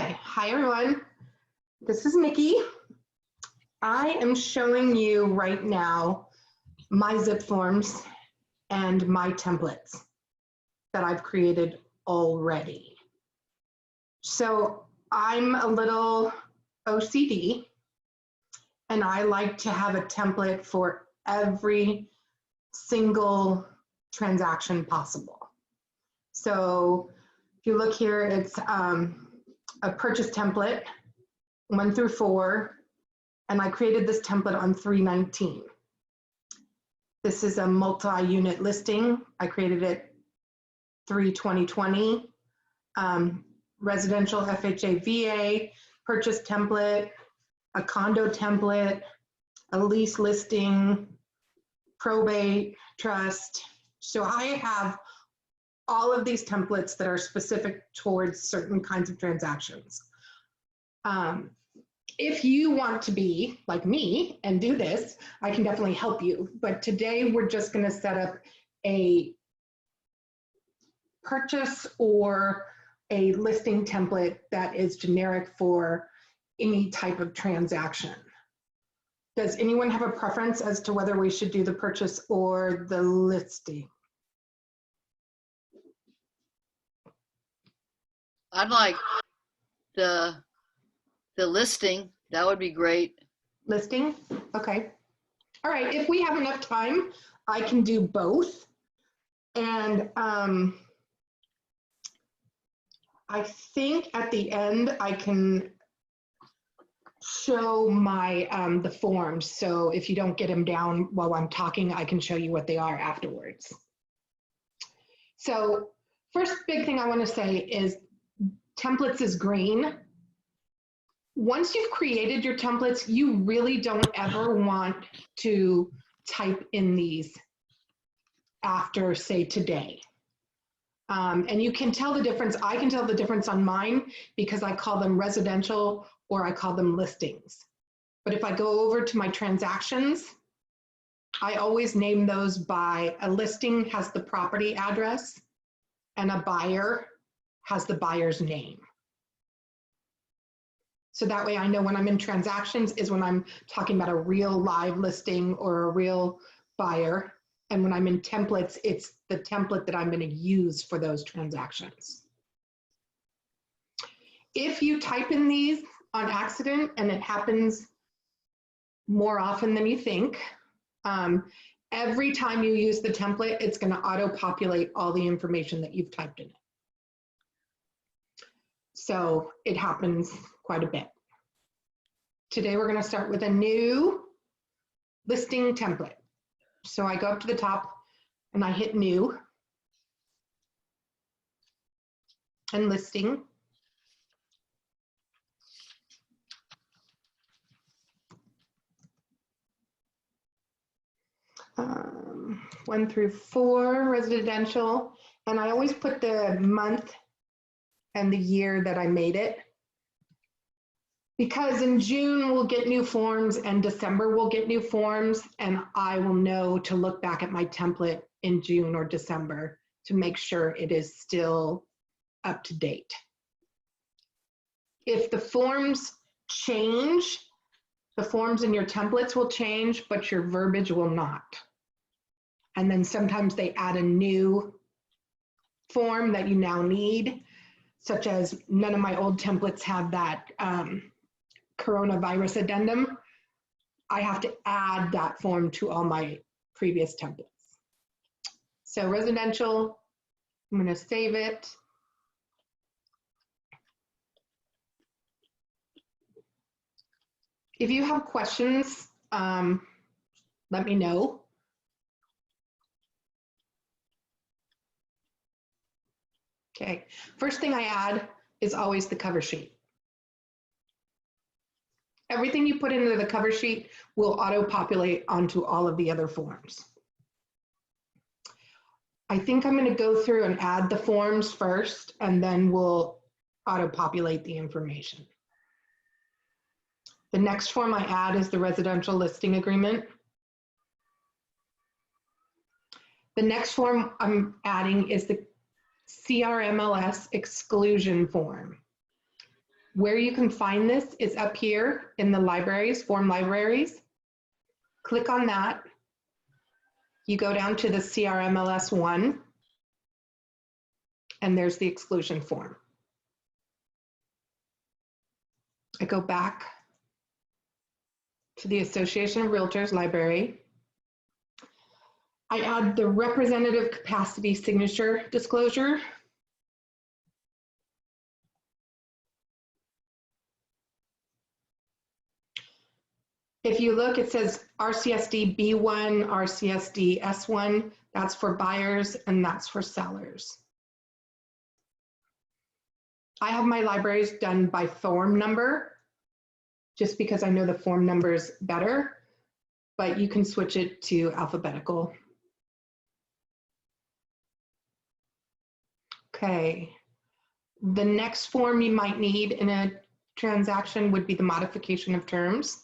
Okay, hi everyone. This is Niki. I am showing you right now my zip forms and my templates that I've created already. So I'm a little OCD and I like to have a template for every single transaction possible. So if you look here, it's a purchase template, 1 through 4, and I created this template on 3/19. This is a multi-unit listing. I created it 3/20/20. Residential FHA VA, purchase template, a condo template, a lease listing, probate, trust. So I have all of these templates that are specific towards certain kinds of transactions. If you want to be like me and do this, I can definitely help you. But today we're just going to set up a purchase or a listing template that is generic for any type of transaction. Does anyone have a preference as to whether we should do the purchase or the listing? I'd like the listing. That would be great. Listing? Okay. All right. If we have enough time, I can do both. And I think at the end I can show my the forms. So if you don't get them down while I'm talking, I can show you what they are afterwards. So first big thing I want to say is templates is green. Once you've created your templates, you really don't ever want to type in these after, say, today. And you can tell the difference. I can tell the difference on mine because I call them residential or I call them listings. But if I go over to my transactions, I always name those by a listing has the property address and a buyer has the buyer's name. So that way I know when I'm in transactions is when I'm talking about a real live listing or a real buyer. And when I'm in templates, it's the template that I'm going to use for those transactions. If you type in these on accident, and it happens more often than you think, every time you use the template, it's going to auto-populate all the information that you've typed in it. So it happens quite a bit. Today we're going to start with a new listing template. So I go up to the top and I hit new and listing. Um, 1 through 4 residential, and I always put the month and the year that I made it, because in June we'll get new forms and December we'll get new forms, and I will know to look back at my template in June or December to make sure it is still up to date. If the forms change, the forms in your templates will change, but your verbiage will not. And then sometimes they add a new form that you now need, such as none of my old templates have that coronavirus addendum. I have to add that form to all my previous templates. So residential, I'm going to save it. If you have questions, let me know. Okay, first thing I add is always the cover sheet. Everything you put into the cover sheet will auto-populate onto all of the other forms. I think I'm going to go through and add the forms first, and then we'll auto-populate the information. The next form I add is the residential listing agreement. The next form I'm adding is the CRMLS exclusion form. Where you can find this is up here in the libraries, form libraries. Click on that. You go down to the CRMLS1, and there's the exclusion form. I go back to the Association of Realtors library. I add the representative capacity signature disclosure. If you look, it says RCSD B1, RCSD S1. That's for buyers and that's for sellers. I have my libraries done by form number, just because I know the form numbers better, but you can switch it to alphabetical. Okay, the next form you might need in a transaction would be the modification of terms.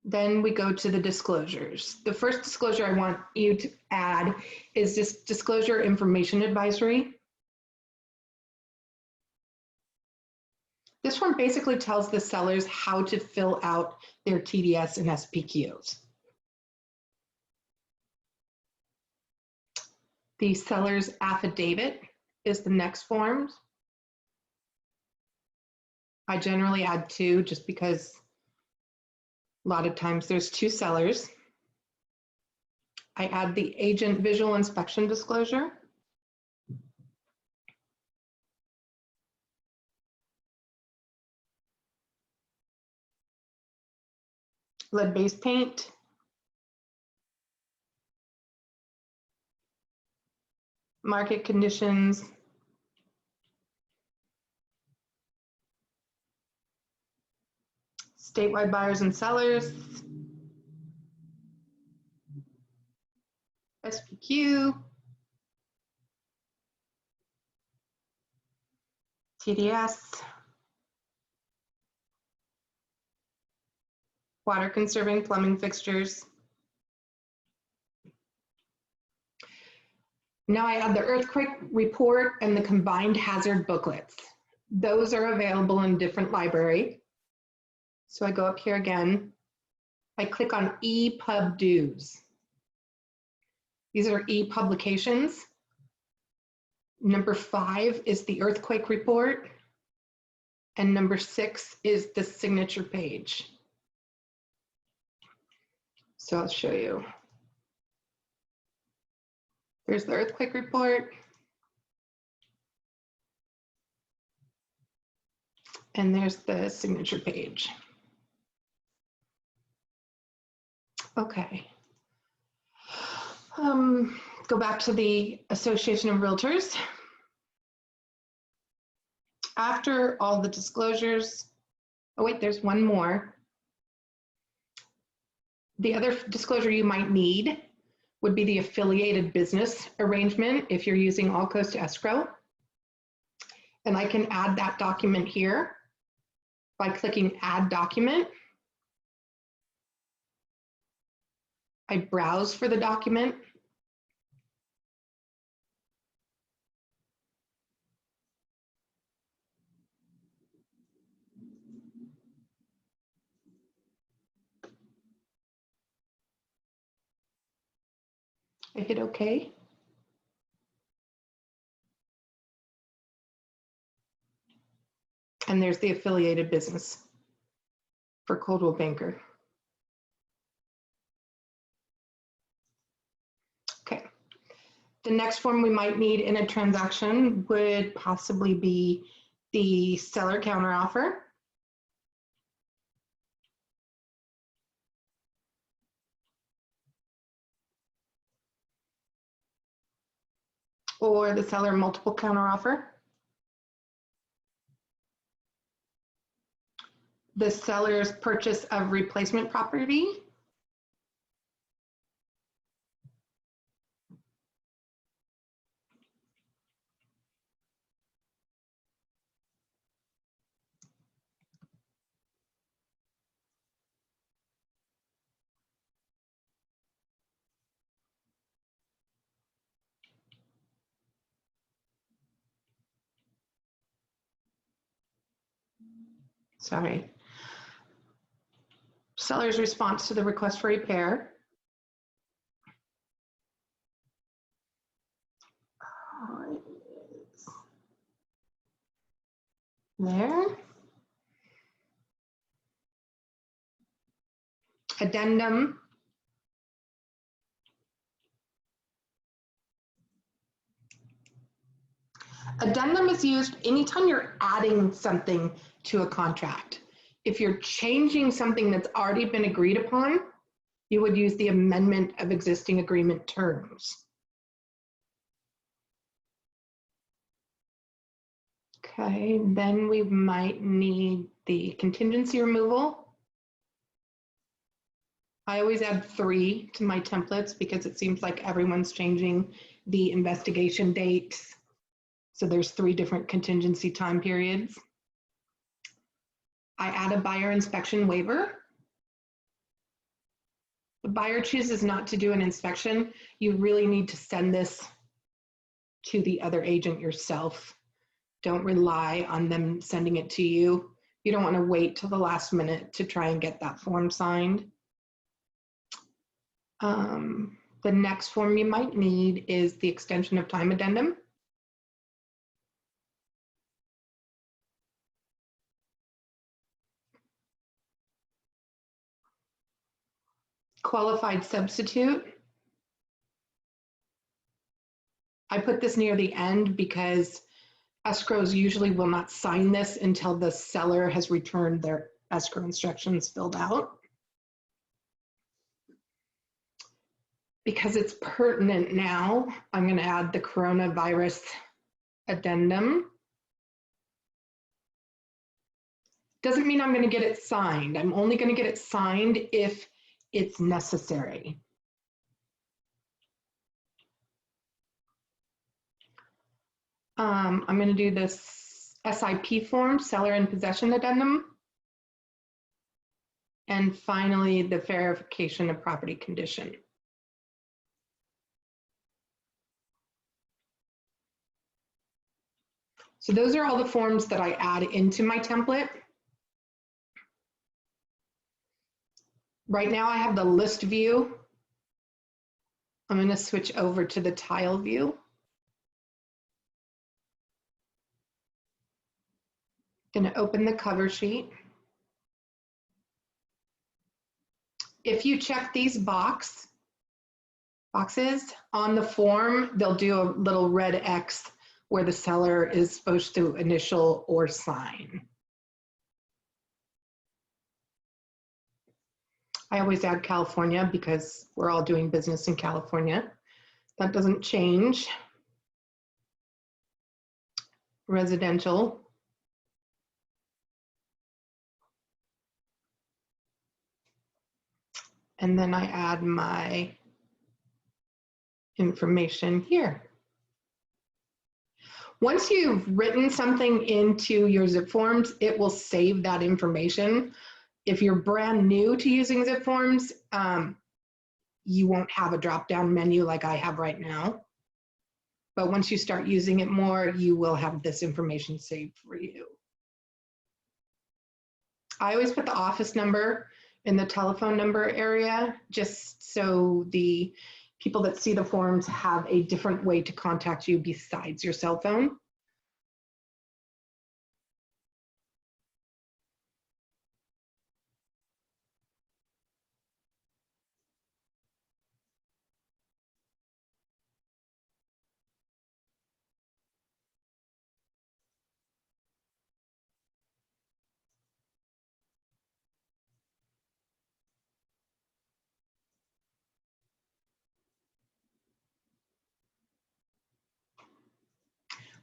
Then we go to the disclosures. The first disclosure I want you to add is this disclosure information advisory. This one basically tells the sellers how to fill out their TDS and SPQs. The seller's affidavit is the next form. I generally add 2 just because a lot of times there's 2 sellers. I add the agent visual inspection disclosure. Lead-based paint. Market conditions. Statewide buyers and sellers. SPQ. TDS. Water conserving plumbing fixtures. Now I add the earthquake report and the combined hazard booklets. Those are available in different library. So I go up here again. I click on ePub dues. These are e-publications. Number 5 is the earthquake report. And number 6 is the signature page. So I'll show you. There's the earthquake report. And there's the signature page. Okay. Go back to the Association of Realtors. After all the disclosures, oh wait, there's one more. The other disclosure you might need would be the affiliated business arrangement if you're using All Coast Escrow. And I can add that document here by clicking Add Document. I browse for the document. I hit OK. And there's the affiliated business for Coldwell Banker. Okay. The next form we might need in a transaction would possibly be the seller counteroffer. Or the seller multiple counteroffer. The seller's purchase of replacement property. sorry. Seller's response to the request for repair. There. Addendum. Addendum is used anytime you're adding something to a contract. If you're changing something that's already been agreed upon, you would use the amendment of existing agreement terms. Okay, then we might need the contingency removal. I always add 3 to my templates because it seems like everyone's changing the investigation dates. So there's 3 different contingency time periods. I add a buyer inspection waiver. The buyer chooses not to do an inspection. You really need to send this to the other agent yourself. Don't rely on them sending it to you. You don't want to wait till the last minute to try and get that form signed. The next form you might need is the extension of time addendum. Qualified substitute. I put this near the end because escrows usually will not sign this until the seller has returned their escrow instructions filled out. Because it's pertinent now, I'm going to add the coronavirus addendum. Doesn't mean I'm going to get it signed. I'm only going to get it signed if it's necessary. I'm going to do this SIP form, seller in possession addendum. And finally, the verification of property condition. So those are all the forms that I add into my template. Right now I have the list view. I'm going to switch over to the tile view. Going to open the cover sheet. If you check these boxes on the form, they'll do a little red X where the seller is supposed to initial or sign. I always add California because we're all doing business in California. That doesn't change. Residential. And then I add my information here. Once you've written something into your zip forms, it will save that information. If you're brand new to using zip forms, you won't have a drop-down menu like I have right now. But once you start using it more, you will have this information saved for you. I always put the office number in the telephone number area, just so the people that see the forms have a different way to contact you besides your cell phone.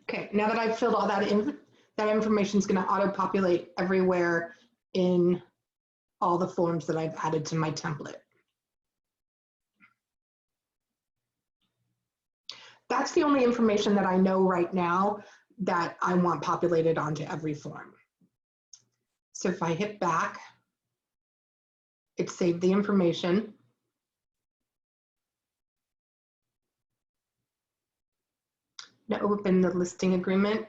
Okay, now that I've filled all that in, that information is going to auto-populate everywhere in all the forms that I've added to my template. That's the only information that I know right now that I want populated onto every form. So if I hit back, it saved the information. Now open the listing agreement.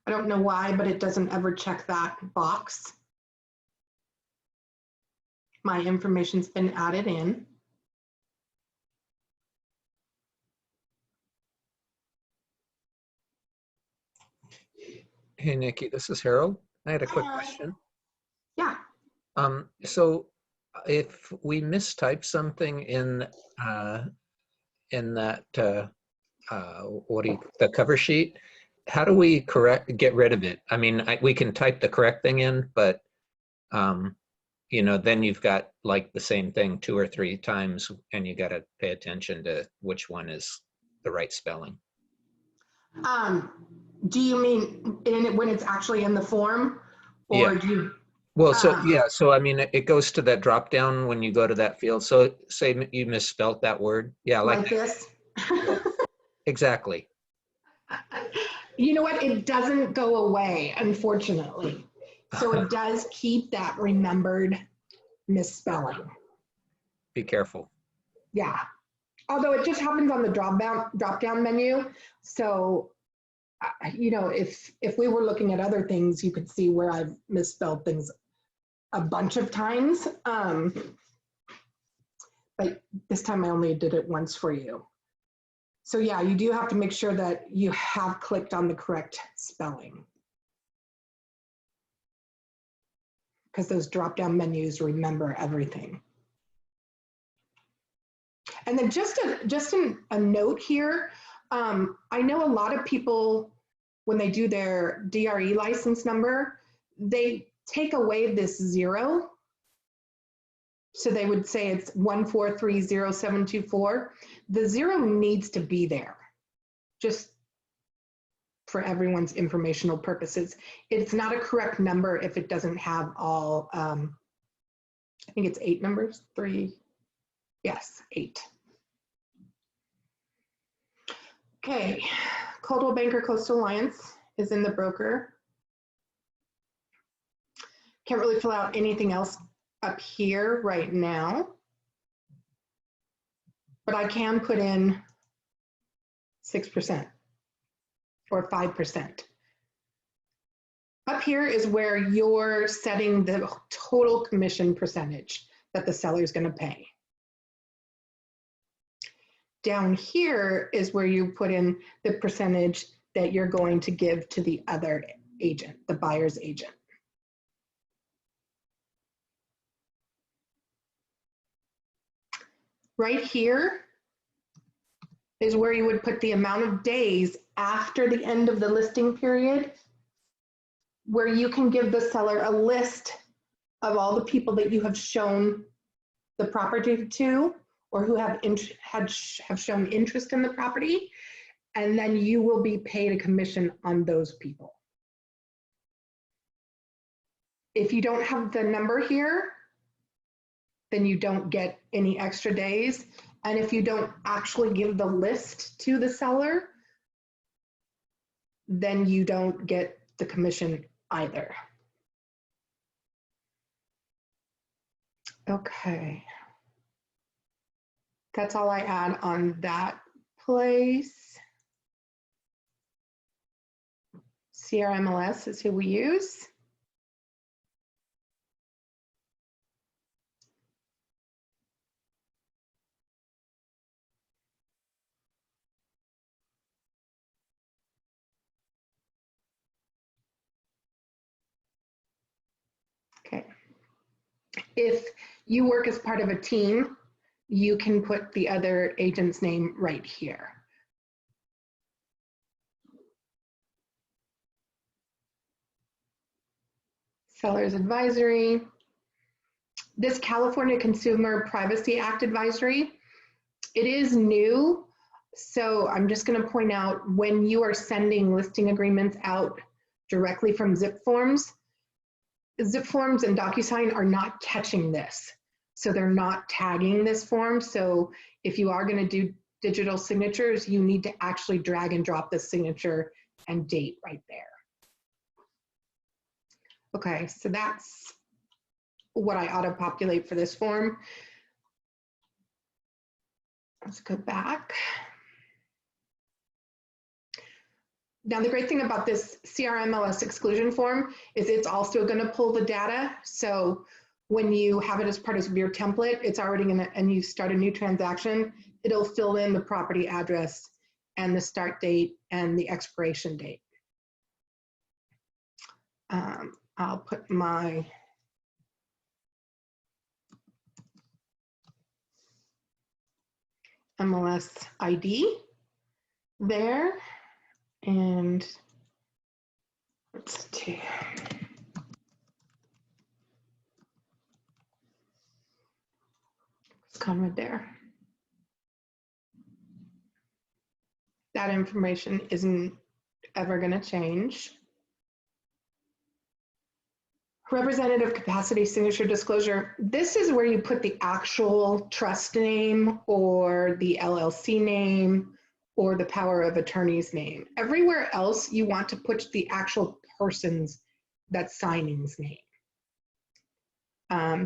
I don't know why, but it doesn't ever check that box. My information's been added in. Hey, Nikki, this is Harold. I had a quick Hi. question. Yeah. So if we mistype something in that the cover sheet, how do we get rid of it? I mean, we can type the correct thing in, but then you've got like the same thing 2 or 3 times, and you got to pay attention to which one is the right spelling. Do you mean when it's actually in the form, or Yeah. do you? Well, so I mean, it goes to that drop down when you go to that field. So say you misspelled that word. Yeah, like this? Yeah, exactly. You know what? It doesn't go away, unfortunately. So it does keep that remembered misspelling. Be careful. Yeah. Although it just happens on the drop down menu. So, if we were looking at other things, you could see where I've misspelled things a bunch of times. But this time I only did it once for you. So yeah, you do have to make sure that you have clicked on the correct spelling, because those drop-down menus remember everything. And then just a note here, I know a lot of people, when they do their DRE license number, they take away this 0. So they would say it's 1430724. The 0 needs to be there, just for everyone's informational purposes. It's not a correct number if it doesn't have all, I think it's 8 numbers, 3, yes, 8. Okay, Coldwell Banker Coastal Alliance is in the broker. Can't really fill out anything else up here right now, but I can put in 6% or 5%. Up here is where you're setting the total commission percentage that the seller is going to pay. Down here is where you put in the percentage that you're going to give to the other agent, the buyer's agent. Right here is where you would put the amount of days after the end of the listing period, where you can give the seller a list of all the people that you have shown the property to, or who have shown interest in the property, and then you will be paid a commission on those people. If you don't have the number here, then you don't get any extra days. And if you don't actually give the list to the seller, then you don't get the commission either. Okay. That's all I add on that place. CRMLS is who we use. Okay. If you work as part of a team, you can put the other agent's name right here. Seller's advisory. This California Consumer Privacy Act advisory, it is new. So I'm just going to point out, when you are sending listing agreements out directly from zip forms and DocuSign are not catching this. So they're not tagging this form. So if you are going to do digital signatures, you need to actually drag and drop the signature and date right there. Okay, so that's what I auto-populate for this form. Let's go back. Now, the great thing about this CRMLS exclusion form is it's also going to pull the data. So when you have it as part of your template, it's already gonna, and you start a new transaction, it'll fill in the property address and the start date and the expiration date. I'll put my MLS ID there, and let's see. It's Conrad there. That information isn't ever going to change. Representative capacity signature disclosure. This is where you put the actual trust name or the LLC name or the power of attorney's name. Everywhere else, you want to put the actual person's, that signing's name.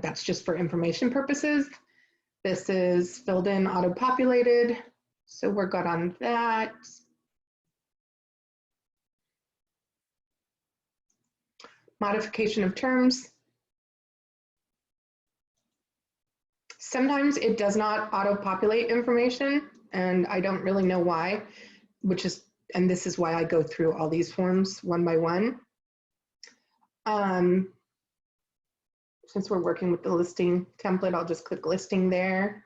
That's just for information purposes. This is filled in, auto-populated, so we're good on that. Modification of terms. Sometimes it does not auto-populate information, and I don't really know why, and this is why I go through all these forms one by one. Since we're working with the listing template, I'll just click listing there.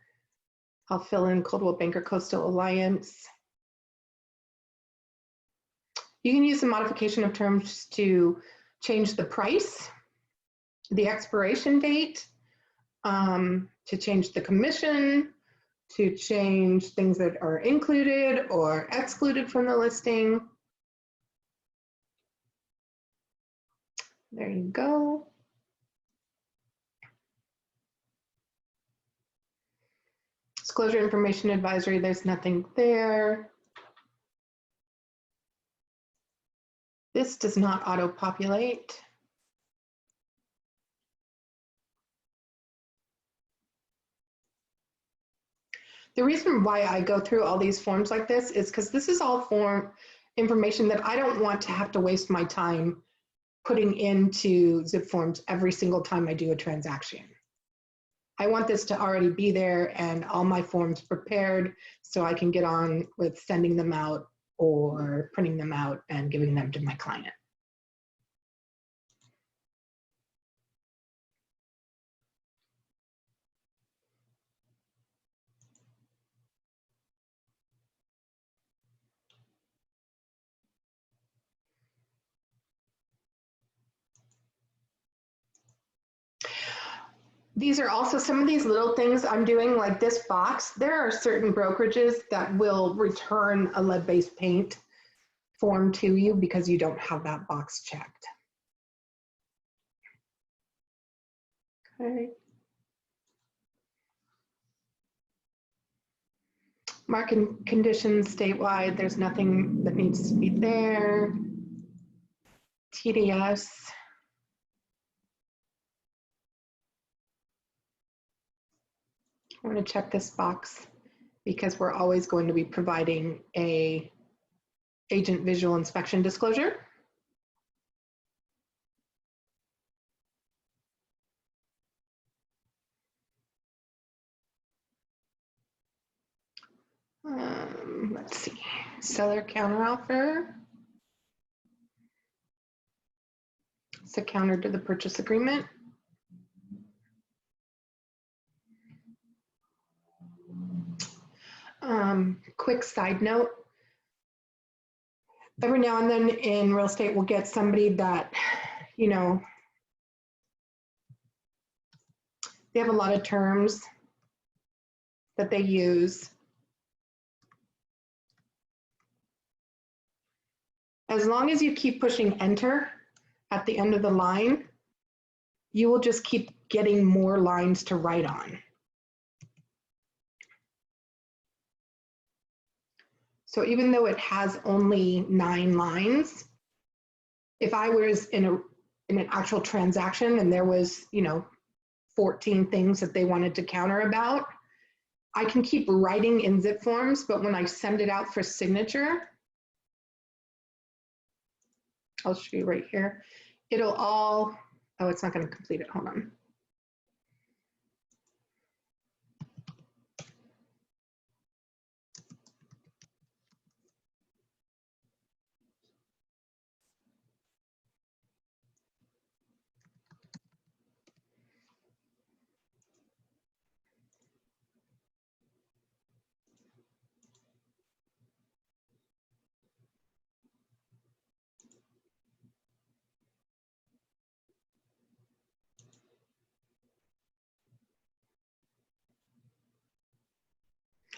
I'll fill in Coldwell Banker Coastal Alliance. You can use the modification of terms to change the price, the expiration date, to change the commission, to change things that are included or excluded from the listing. There you go. Disclosure information advisory, there's nothing there. This does not auto-populate. The reason why I go through all these forms like this is because this is all form information that I don't want to have to waste my time putting into zip forms every single time I do a transaction. I want this to already be there and all my forms prepared so I can get on with sending them out or printing them out and giving them to my client. These are also some of these little things I'm doing, like this box. There are certain brokerages that will return a lead-based paint form to you because you don't have that box checked. Okay. Market conditions statewide, there's nothing that needs to be there. TDS. I'm going to check this box because we're always going to be providing a agent visual inspection disclosure. Let's see, seller counteroffer. It's a counter to the purchase agreement. Quick side note, every now and then in real estate we'll get somebody that, you know, they have a lot of terms that they use. As long as you keep pushing enter at the end of the line, you will just keep getting more lines to write on. So even though it has only 9 lines, if I was in an actual transaction and there was, you know, 14 things that they wanted to counter about, I can keep writing in zip forms, but when I send it out for signature, I'll show you right here, it'll all, oh, it's not going to complete it, hold on.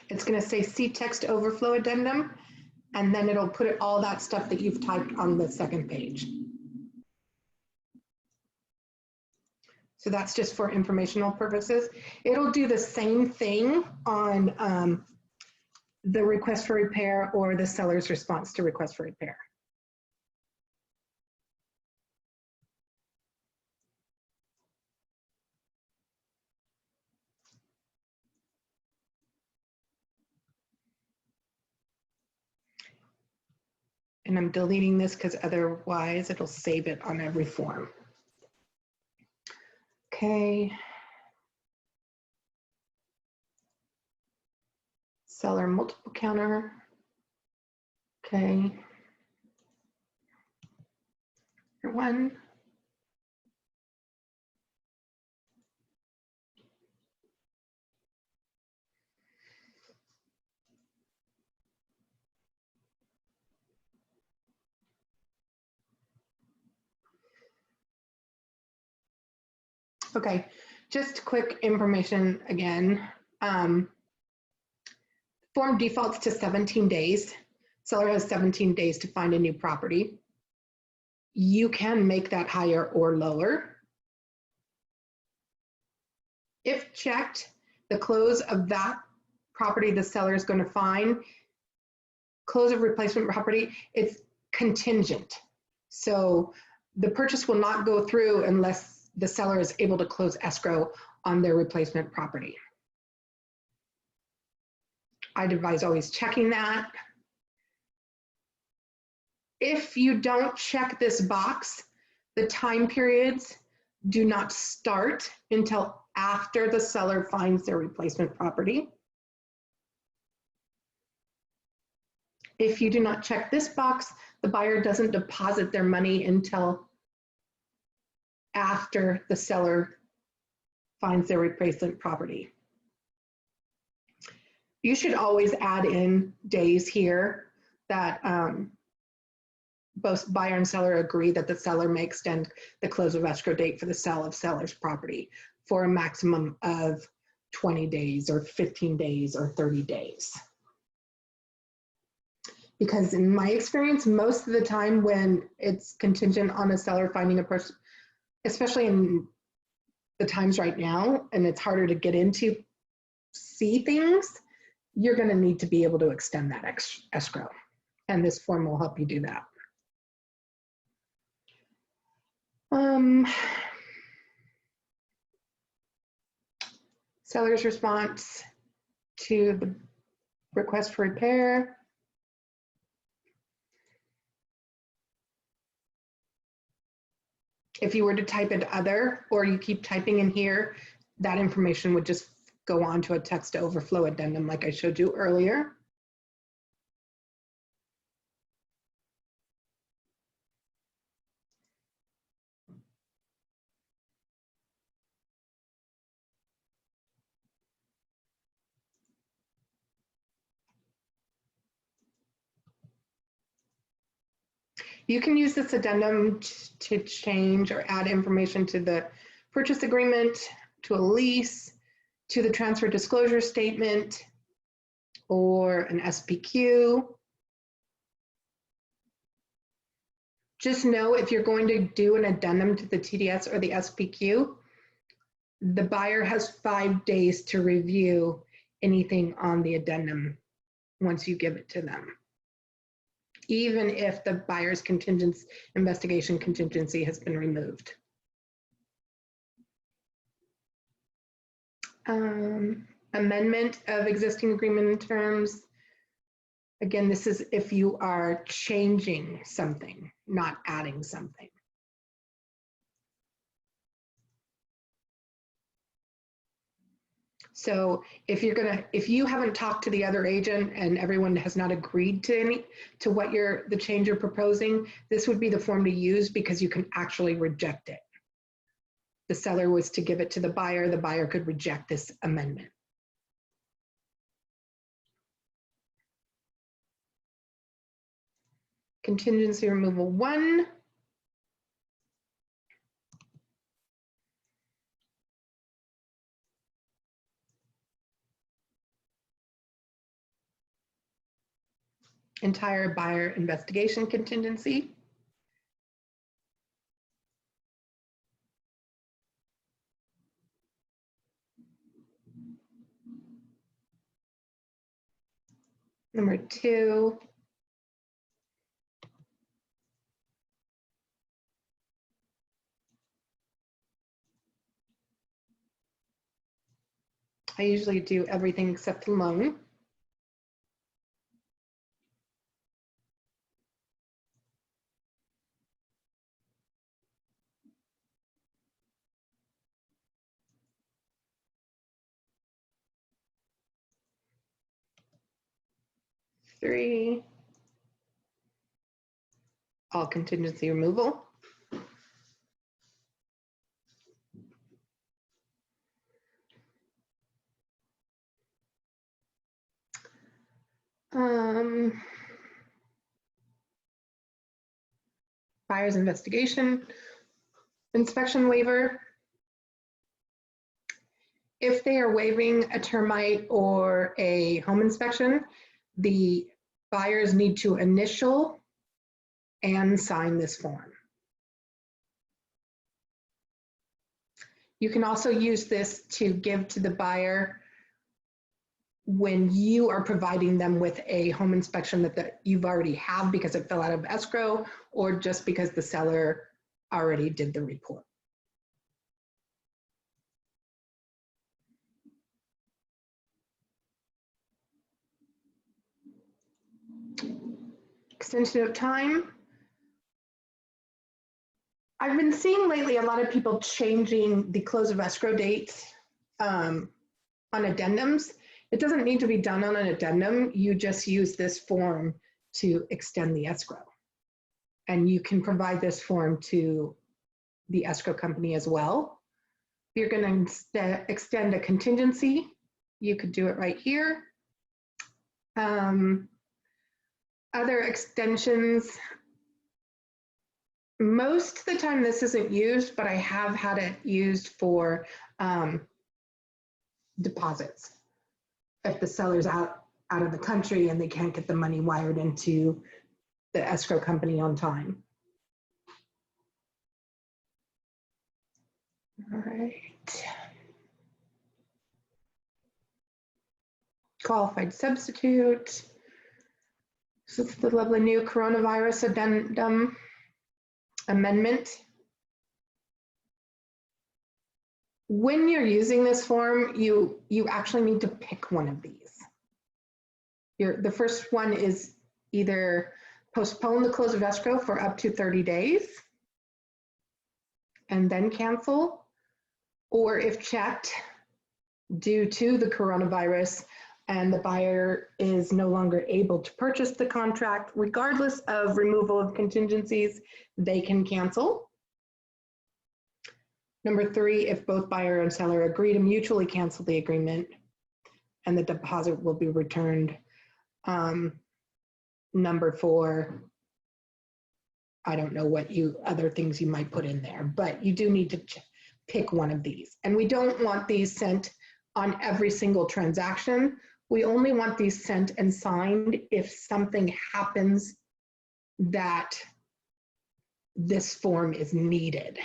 It's going to say see text overflow addendum, and then it'll put all that stuff that you've typed on the second page. So that's just for informational purposes. It'll do the same thing on the request for repair or the seller's response to request for repair. And I'm deleting this because otherwise it'll save it on every form. Okay. Seller multiple counter. Okay. Here one. Okay, just quick information again. Form defaults to 17 days. Seller has 17 days to find a new property. You can make that higher or lower. If checked, the close of that property the seller is going to find, close of replacement property, it's contingent. So the purchase will not go through unless the seller is able to close escrow on their replacement property. I'd advise always checking that. If you don't check this box, the time periods do not start until after the seller finds their replacement property. If you do not check this box, the buyer doesn't deposit their money until after the seller finds their replacement property. You should always add in days here that both buyer and seller agree that the seller may extend the close of escrow date for the sale of seller's property for a maximum of 20 days or 15 days or 30 days. Because in my experience, most of the time when it's contingent on a seller finding a person, especially in the times right now, and it's harder to get into, see things, you're going to need to be able to extend that escrow. And this form will help you do that. Seller's response to the request for repair. If you were to type in other, or you keep typing in here, that information would just go on to a text overflow addendum like I showed you earlier. You can use this addendum to change or add information to the purchase agreement, to a lease, to the transfer disclosure statement, or an SPQ. Just know if you're going to do an addendum to the TDS or the SPQ, the buyer has 5 days to review anything on the addendum once you give it to them, even if the buyer's investigation contingency has been removed. Amendment of existing agreement and terms. Again, this is if you are changing something, not adding something. So if you haven't talked to the other agent and everyone has not agreed to what the change you're proposing, this would be the form to use because you can actually reject it. The seller was to give it to the buyer could reject this amendment. Contingency removal 1. entire buyer investigation contingency. Number 2, I usually do everything except the loan. Three, all contingency removal. Buyer's investigation, inspection waiver. If they are waiving a termite or a home inspection, the buyers need to initial and sign this form. You can also use this to give to the buyer when you are providing them with a home inspection that you've already have because it fell out of escrow, or just because the seller already did the report. Extension of time. I've been seeing lately a lot of people changing the close of escrow dates on addendums. It doesn't need to be done on an addendum. You just use this form to extend the escrow. And you can provide this form to the escrow company as well. If you're going to extend a contingency, you could do it right here. Other extensions, most of the time this isn't used, but I have had it used for deposits. If the seller's out of the country and they can't get the money wired into the escrow company on time. All right. Qualified substitute. This is the lovely new coronavirus addendum amendment. When you're using this form, you actually need to pick one of these. The first one is either postpone the close of escrow for up to 30 days and then cancel, or if checked due to the coronavirus and the buyer is no longer able to purchase the contract, regardless of removal of contingencies, they can cancel. Number 3, if both buyer and seller agree to mutually cancel the agreement and the deposit will be returned. Number 4, I don't know what other things you might put in there, but you do need to pick one of these. And we don't want these sent on every single transaction. We only want these sent and signed if something happens that this form is needed.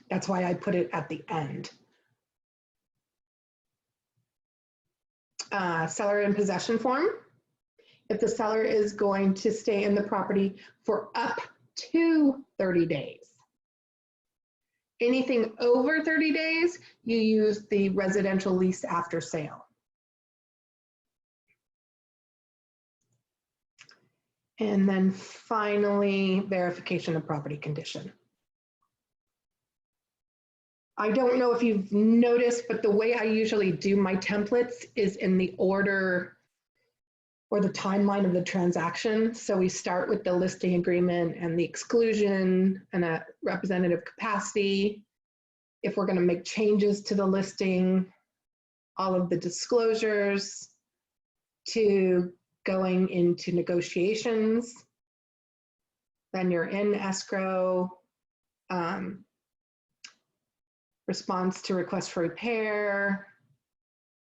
That's why I put it at the end. Seller in possession form. If the seller is going to stay in the property for up to 30 days. Anything over 30 days, you use the residential lease after sale. And then finally, verification of property condition. I don't know if you've noticed, but the way I usually do my templates is in the order or the timeline of the transaction. So we start with the listing agreement and the exclusion and a representative capacity. If we're going to make changes to the listing, all of the disclosures, to going into negotiations, then you're in escrow, response to request for repair,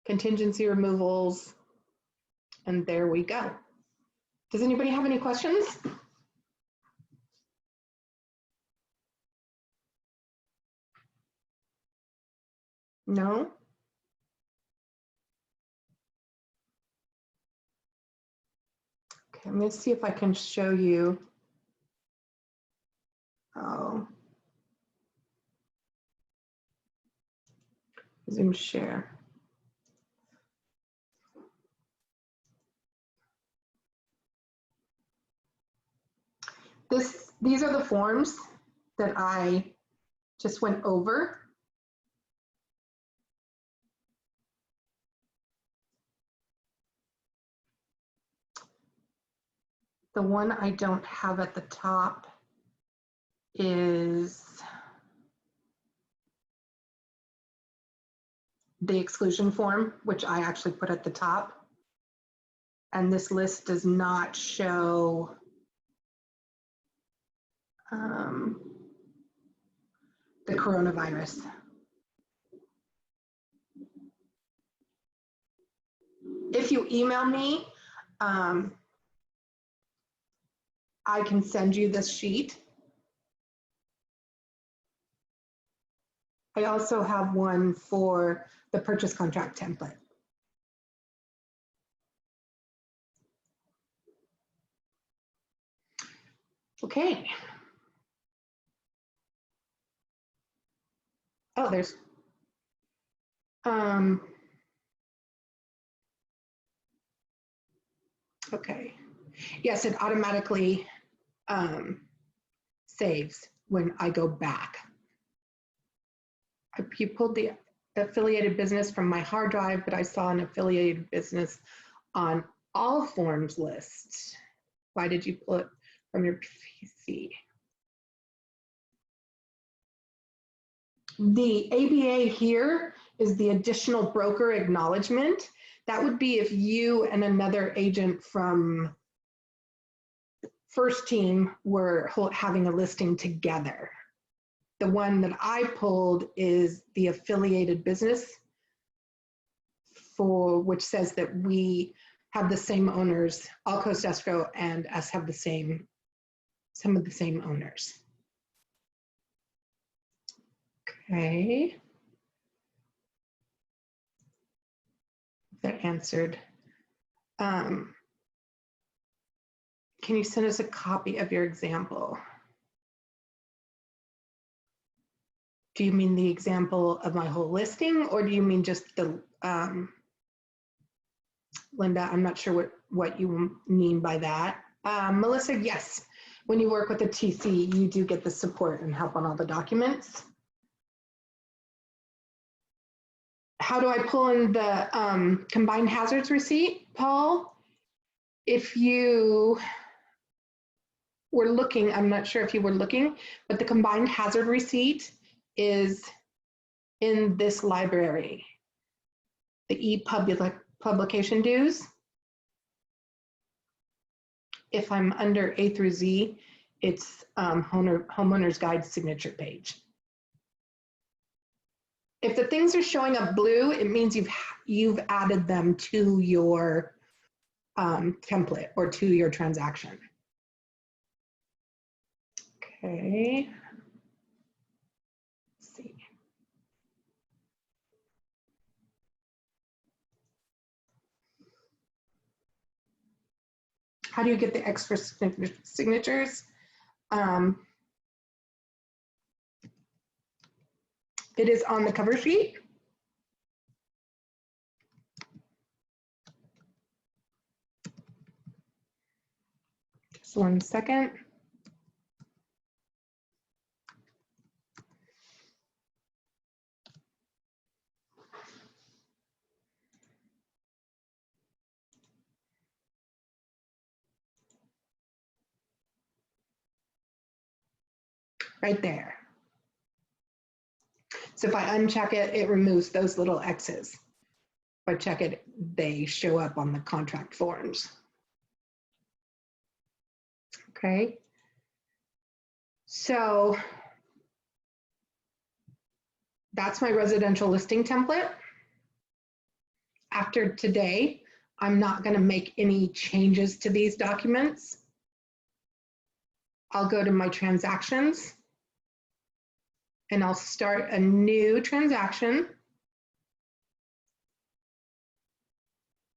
contingency removals, And there we go. Does anybody have any questions? No? Okay, I'm going to see if I can show you. Oh. Zoom share. These are the forms that I just went over. The one I don't have at the top is the exclusion form, which I actually put at the top. And this list does not show the coronavirus. If you email me, I can send you this sheet. I also have one for the purchase contract template. Okay. Oh, there's, okay. Yes, it automatically saves when I go back. You pulled the affiliated business from my hard drive, but I saw an affiliated business on all forms lists. Why did you pull it from your PC? The ABA here is the additional broker acknowledgement. That would be if you and another agent from first team were having a listing together. The one that I pulled is the affiliated business, for which says that we have the same owners, All Coast Escrow and us have the same, some of the same owners. Okay. That answered. Can you send us a copy of your example? Do you mean the example of my whole listing, or do you mean just the, Linda, I'm not sure what you mean by that. Melissa, yes. When you work with a TC, you do get the support and help on all the documents. How do I pull in the combined hazards receipt, Paul? If you were looking, I'm not sure if you were looking, but the combined hazard receipt is in this library, the e-publication dues. If I'm under A through Z, it's homeowner's guide signature page. If the things are showing up blue, it means you've added them to your template or to your transaction. Okay. Let's see. How do you get the extra signatures? It is on the cover sheet. Just 1 second. Right there. So if I uncheck it, it removes those little X's. If I check it, they show up on the contract forms. Okay. So that's my residential listing template. After today, I'm not going to make any changes to these documents. I'll go to my transactions and I'll start a new transaction.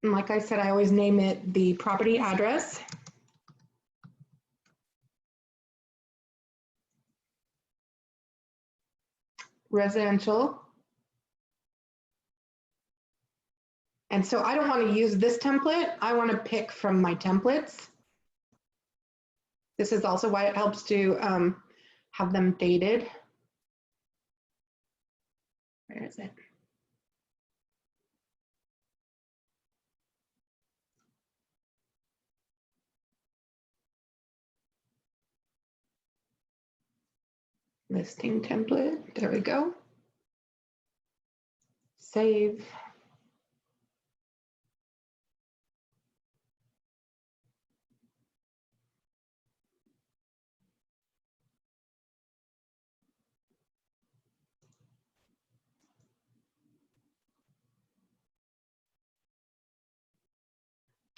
And like I said, I always name it the property address. Residential. And so I don't want to use this template. I want to pick from my templates. This is also why it helps to have them dated. Where is it? Listing template. There we go. Save.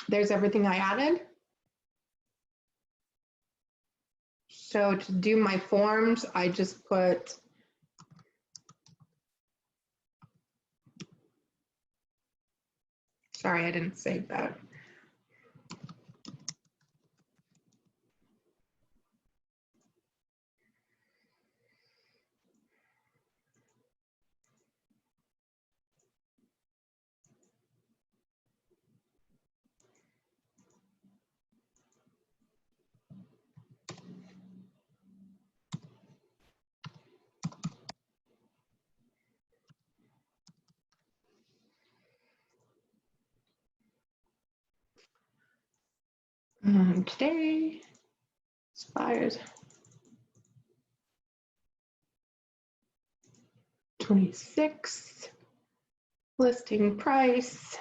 There's everything I added. So to do my forms, I just put sorry, I didn't save that. Today expires 26. Listing price.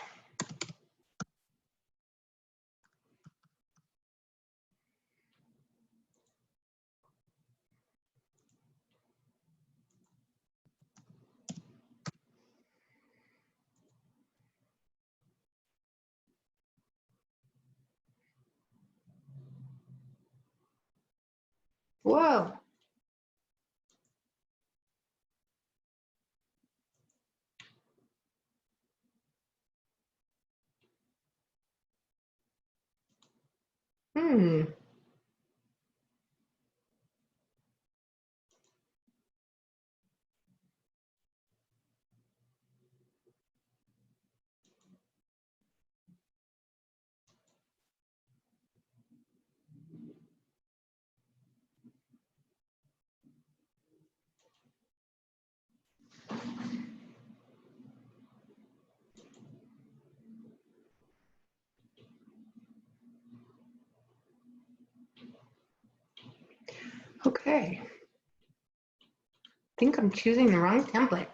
Whoa. Hmm. Okay. I think I'm choosing the wrong template.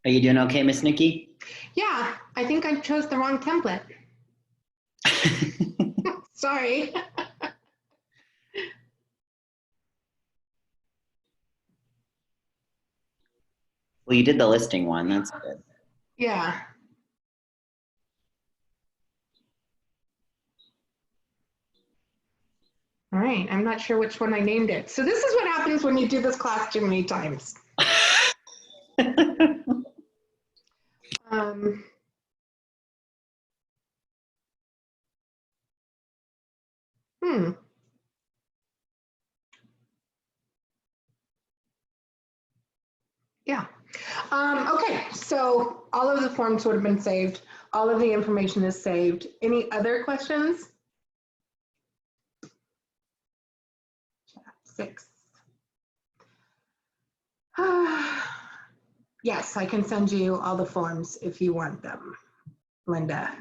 Are you doing okay, Miss Nikki? Yeah, I think I chose the wrong template. Sorry. Well, you did the listing one. That's good. Yeah. All right, I'm not sure which one I named it. So this is what happens when you do this class too many times. Um, Yeah. Okay, so all of the forms would have been saved. All of the information is saved. Any other questions? 6. Yes, I can send you all the forms if you want them, Linda.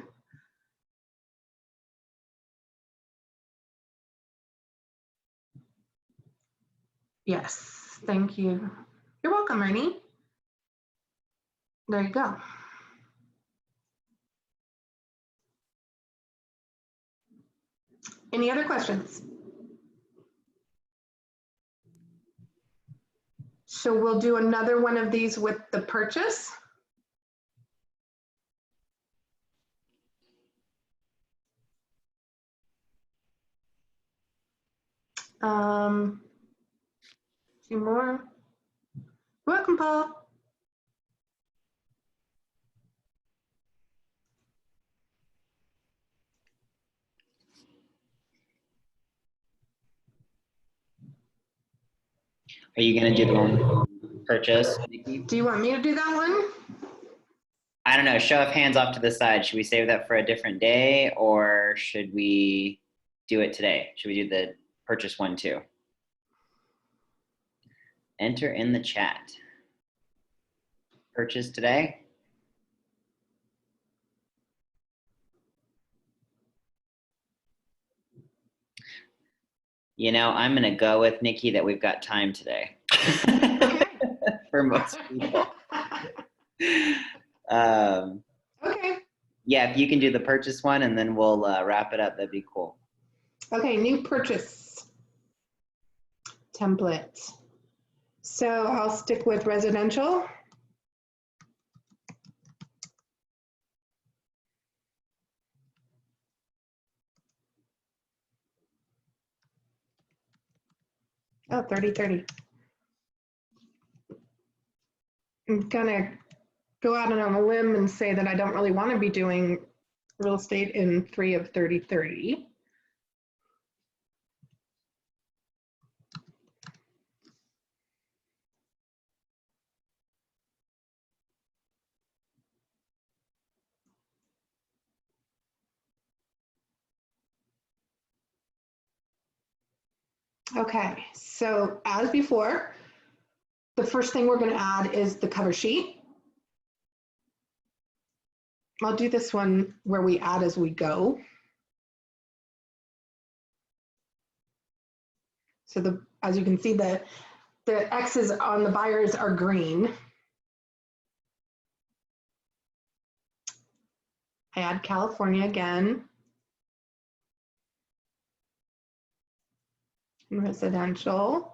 Yes, thank you. You're welcome, Ernie. There you go. Any other questions? So we'll do another one of these with the purchase. Two more. Welcome, Paul. Are you gonna do the one purchase, Nikki? Do you want me to do that one? I don't know, show of hands off to the side. Should we save that for a different day or should we do it today? Should we do the purchase one too? Enter in the chat. Purchase today? You know, I'm gonna go with Nikki that we've got time today. For most people. Okay. Yeah, if you can do the purchase one and then we'll wrap it up, that'd be cool. Okay, new purchase template. So I'll stick with residential. Oh, 30-30. I'm gonna go out on a limb and say that I don't really want to be doing real estate in 3 of 30-30. Okay, so as before, the first thing we're going to add is the cover sheet. I'll do this one where we add as we go. So as you can see, the X's on the buyers are green. I add California again. And residential.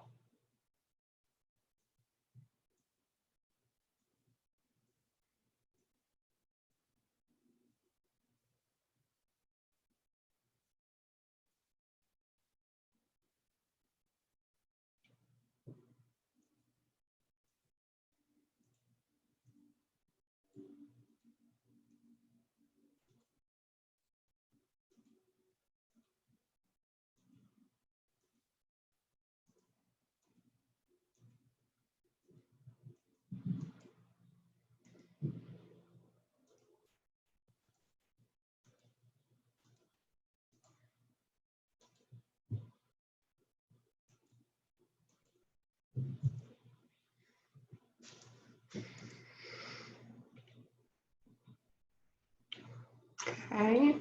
Okay.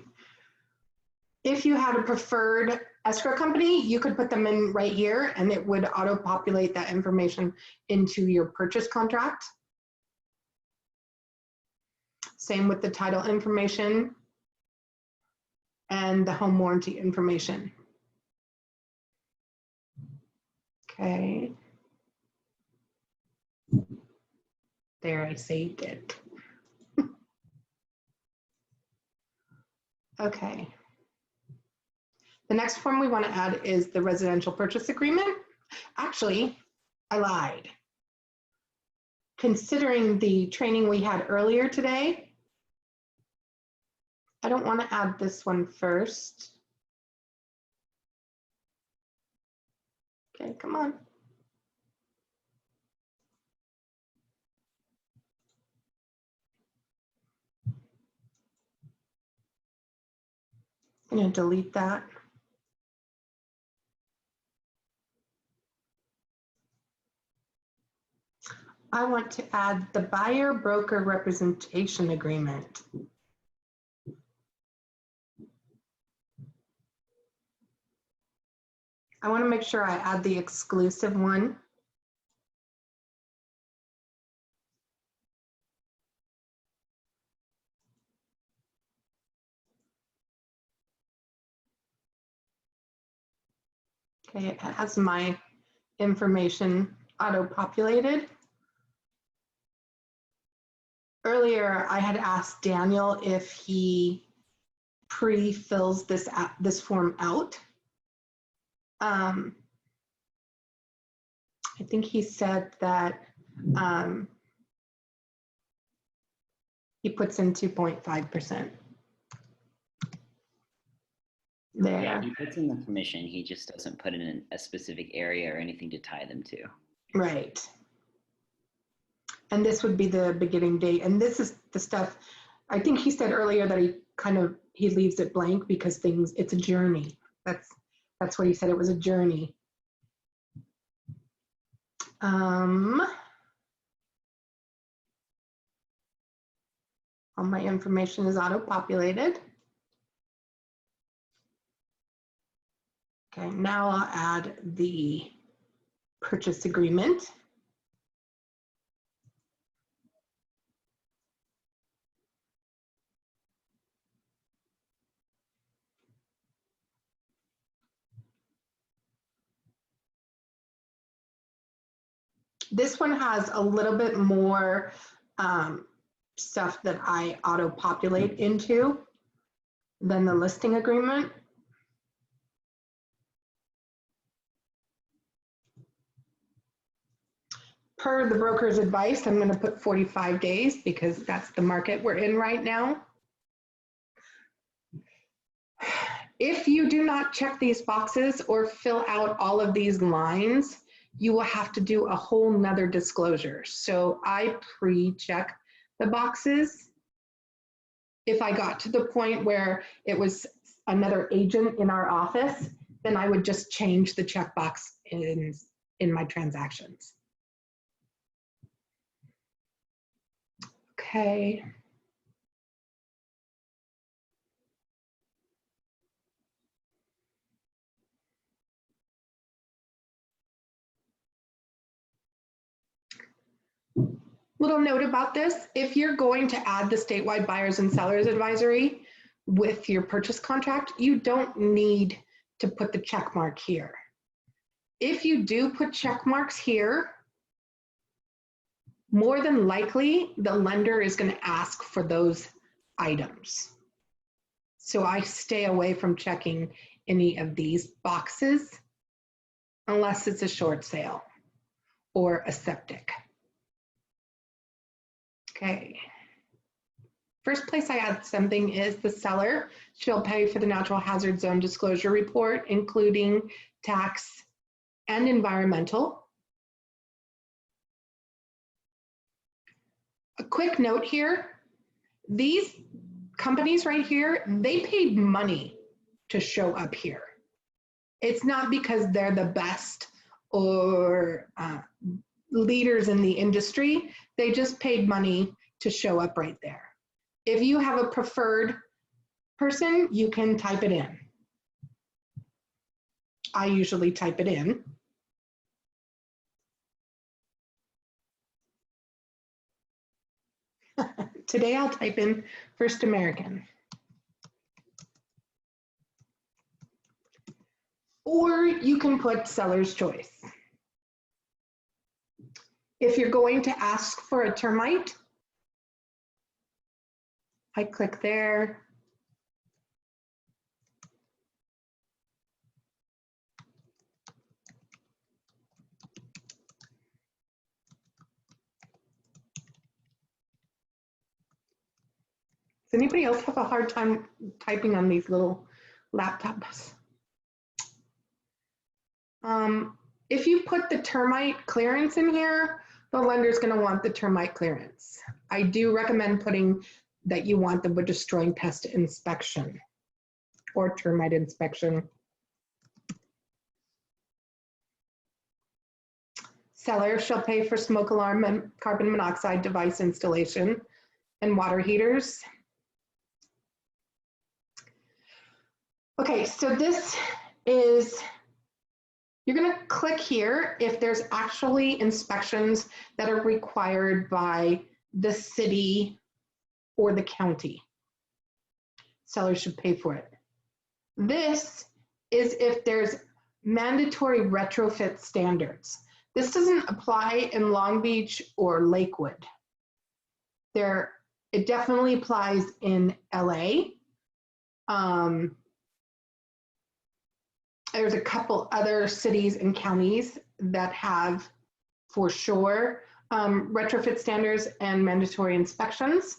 If you had a preferred escrow company, you could put them in right here and it would auto-populate that information into your purchase contract. Same with the title information and the home warranty information. Okay. There, I saved it. Okay. The next form we want to add is the residential purchase agreement. Actually, I lied. Considering the training we had earlier today, I don't want to add this one first. Okay, come on. I'm going to delete that. I want to add the buyer broker representation agreement. I want to make sure I add the exclusive one. Okay, it has my information auto-populated. Earlier, I had asked Daniel if he pre-fills this form out. I think he said that he puts in 2.5%. There. Yeah, he puts in the commission. He just doesn't put in a specific area or anything to tie them to. Right. And this would be the beginning date. And this is the stuff, I think he said earlier that he leaves it blank because it's a journey. That's what he said. It was a journey. All my information is auto-populated. Okay, now I'll add the purchase agreement. This one has a little bit more stuff that I auto-populate into than the listing agreement. Per the broker's advice, I'm going to put 45 days because that's the market we're in right now. If you do not check these boxes or fill out all of these lines, you will have to do a whole nother disclosure. So I pre-check the boxes. If I got to the point where it was another agent in our office, then I would just change the checkbox in my transactions. Okay. Little note about this, if you're going to add the statewide buyers and sellers advisory with your purchase contract, you don't need to put the check mark here. If you do put check marks here, more than likely the lender is going to ask for those items. So I stay away from checking any of these boxes unless it's a short sale or a septic. Okay. First place I add something is the seller shall pay for the natural hazard zone disclosure report, including tax and environmental. A quick note here, these companies right here, they paid money to show up here. It's not because they're the best or leaders in the industry. They just paid money to show up right there. If you have a preferred person, you can type it in. I usually type it in. Today I'll type in First American. Or you can put seller's choice. If you're going to ask for a termite, I click there. Does anybody else have a hard time typing on these little laptops? If you put the termite clearance in here, the lender's going to want the termite clearance. I do recommend putting that you want the wood destroying pest inspection or termite inspection. Seller shall pay for smoke alarm and carbon monoxide device installation and water heaters. Okay, so this is, you're going to click here if there's actually inspections that are required by the city or the county. Seller should pay for it. This is if there's mandatory retrofit standards. This doesn't apply in Long Beach or Lakewood. It definitely applies in LA. There's a couple other cities and counties that have, for sure, retrofit standards and mandatory inspections.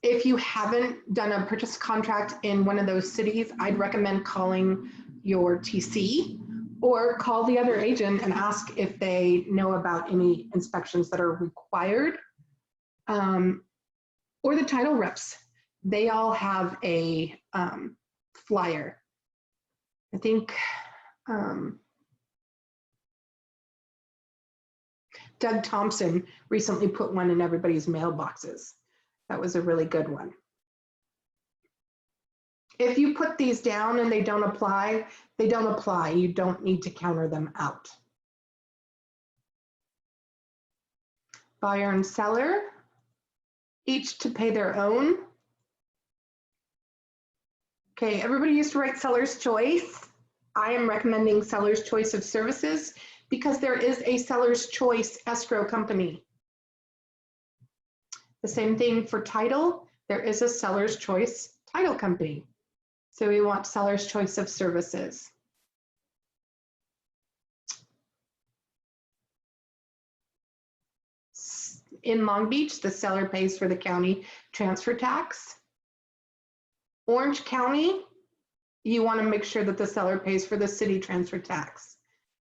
If you haven't done a purchase contract in one of those cities, I'd recommend calling your TC or call the other agent and ask if they know about any inspections that are required. Or the title reps. They all have a flyer. I think Doug Thompson recently put one in everybody's mailboxes. That was a really good one. If you put these down and they don't apply, they don't apply. You don't need to counter them out. Buyer and seller, each to pay their own. Okay, everybody used to write seller's choice. I am recommending seller's choice of services because there is a seller's choice escrow company. The same thing for title. There is a seller's choice title company. So we want seller's choice of services. In Long Beach, the seller pays for the county transfer tax. Orange County, you want to make sure that the seller pays for the city transfer tax.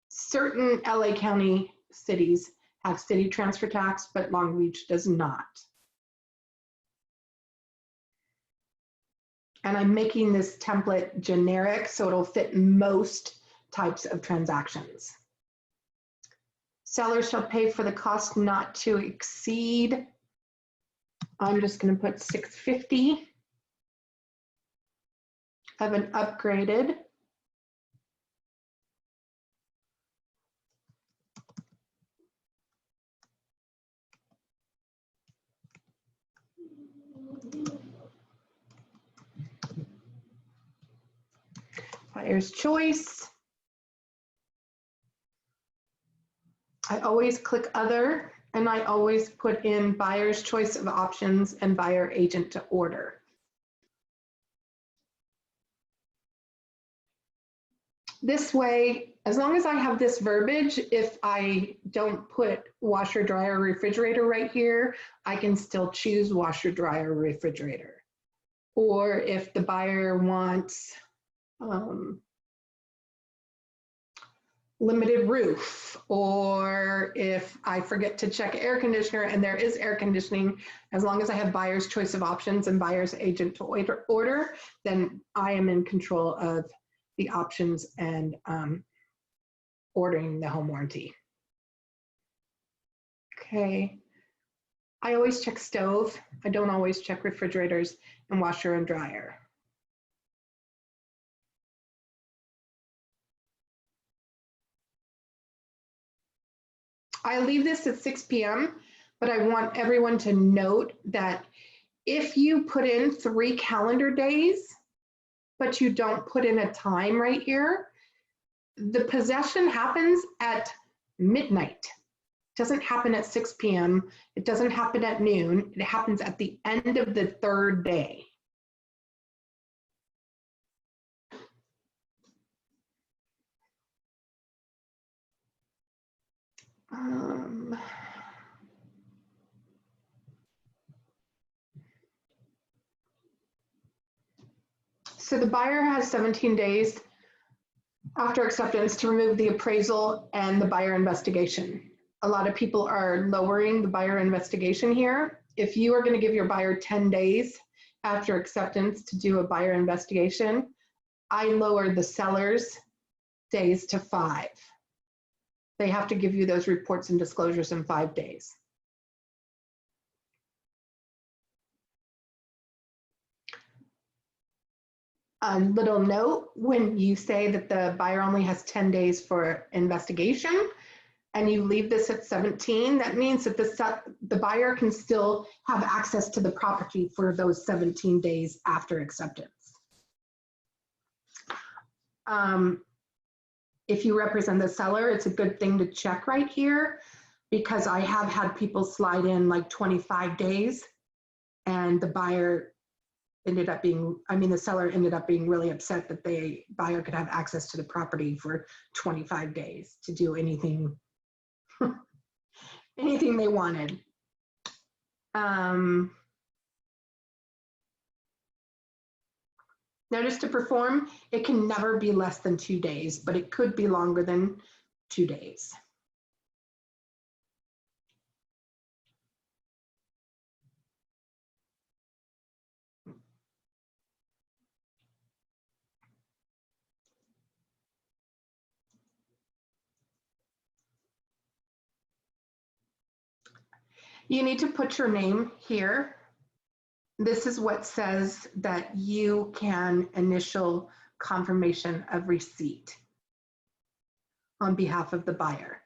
Certain LA County cities have city transfer tax, but Long Beach does not. And I'm making this template generic so it'll fit most types of transactions. Seller shall pay for the cost not to exceed, I'm just going to put $650 of an upgraded. Buyer's choice. I always click other, and I always put in buyer's choice of options and buyer agent to order. This way, as long as I have this verbiage, if I don't put washer, dryer, refrigerator right here, I can still choose washer, dryer, refrigerator. Or if the buyer wants limited roof, or if I forget to check air conditioner and there is air conditioning, as long as I have buyer's choice of options and buyer's agent to order, then I am in control of the options and ordering the home warranty. Okay, I always check stove. I don't always check refrigerators and washer and dryer. I leave this at 6 p.m., but I want everyone to note that if you put in 3 calendar days, but you don't put in a time right here, the possession happens at midnight. It doesn't happen at 6 p.m. It doesn't happen at noon. It happens at the end of the 3rd day. So the buyer has 17 days after acceptance to remove the appraisal and the buyer investigation. A lot of people are lowering the buyer investigation here. If you are going to give your buyer 10 days after acceptance to do a buyer investigation, I lowered the seller's days to 5. They have to give you those reports and disclosures in 5 days. A little note, when you say that the buyer only has 10 days for investigation and you leave this at 17, that means that the buyer can still have access to the property for those 17 days after acceptance. If you represent the seller, it's a good thing to check right here, because I have had people slide in like 25 days and the buyer ended up being, the seller ended up being really upset that the buyer could have access to the property for 25 days to do anything, anything they wanted. Notice to perform, it can never be less than 2 days, but it could be longer than 2 days. You need to put your name here. This is what says that you can initial confirmation of receipt on behalf of the buyer.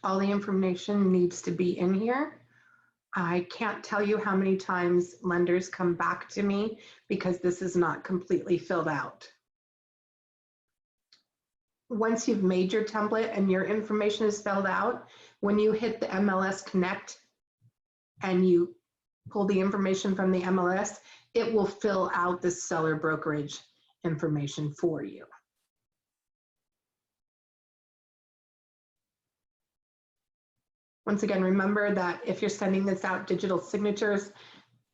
All the information needs to be in here. I can't tell you how many times lenders come back to me because this is not completely filled out. Once you've made your template and your information is filled out, when you hit the MLS Connect and you pull the information from the MLS, it will fill out the seller brokerage information for you. Once again, remember that if you're sending this out digital signatures,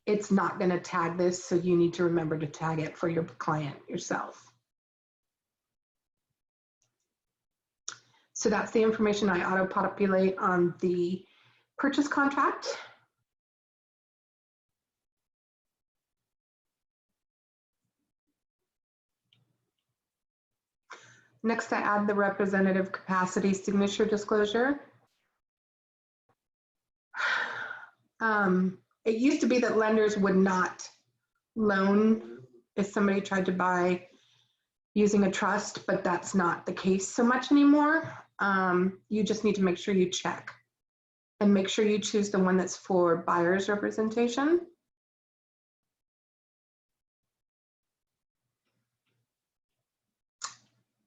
it's not going to tag this, so you need to remember to tag it for your client yourself. So that's the information I auto-populate on the purchase contract. Next, I add the representative capacity signature disclosure. It used to be that lenders would not loan if somebody tried to buy using a trust, but that's not the case so much anymore. You just need to make sure you check and make sure you choose the one that's for buyer's representation.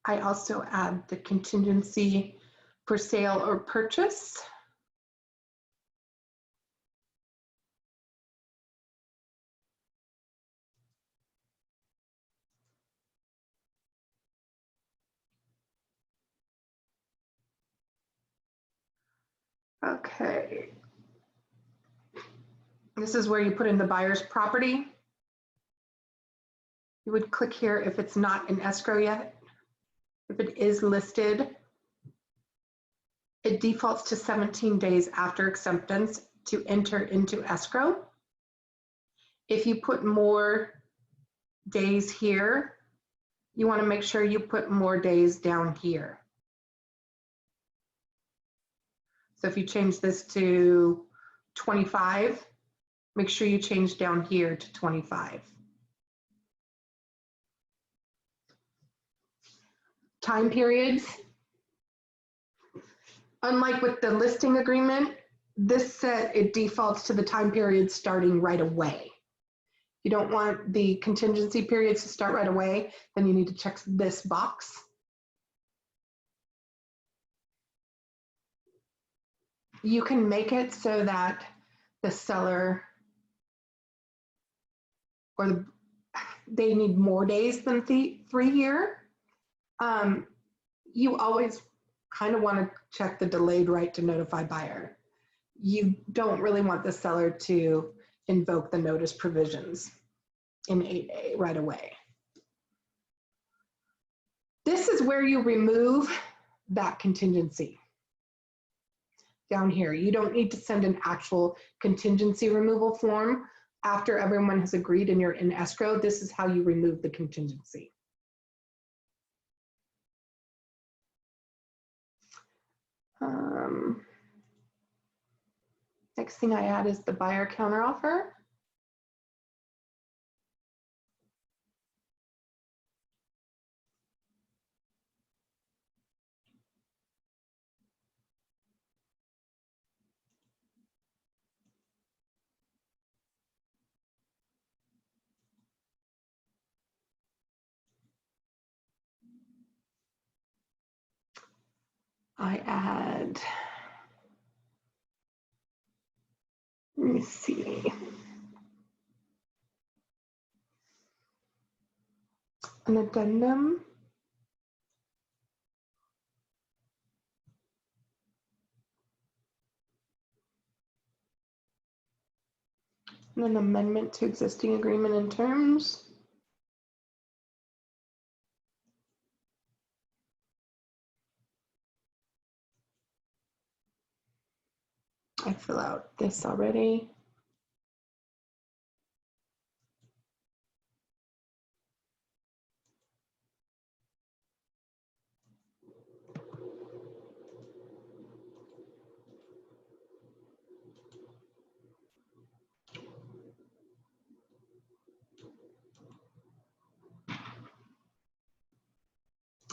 I also add the contingency for sale or purchase. Okay. This is where you put in the buyer's property. You would click here if it's not in escrow yet. If it is listed, it defaults to 17 days after acceptance to enter into escrow. If you put more days here, you want to make sure you put more days down here. So if you change this to 25, make sure you change down here to 25. Time periods. Unlike with the listing agreement, this set, it defaults to the time period starting right away. You don't want the contingency periods to start right away, then you need to check this box. You can make it so that the seller or they need more days than 3 here. You always kind of want to check the delayed right to notify buyer. You don't really want the seller to invoke the notice provisions in 8A right away. This is where you remove that contingency. Down here, you don't need to send an actual contingency removal form after everyone has agreed and you're in escrow. This is how you remove the contingency. Next thing I add is the buyer counteroffer. I add, let me see. An addendum. And an amendment to existing agreement and terms. I fill out this already.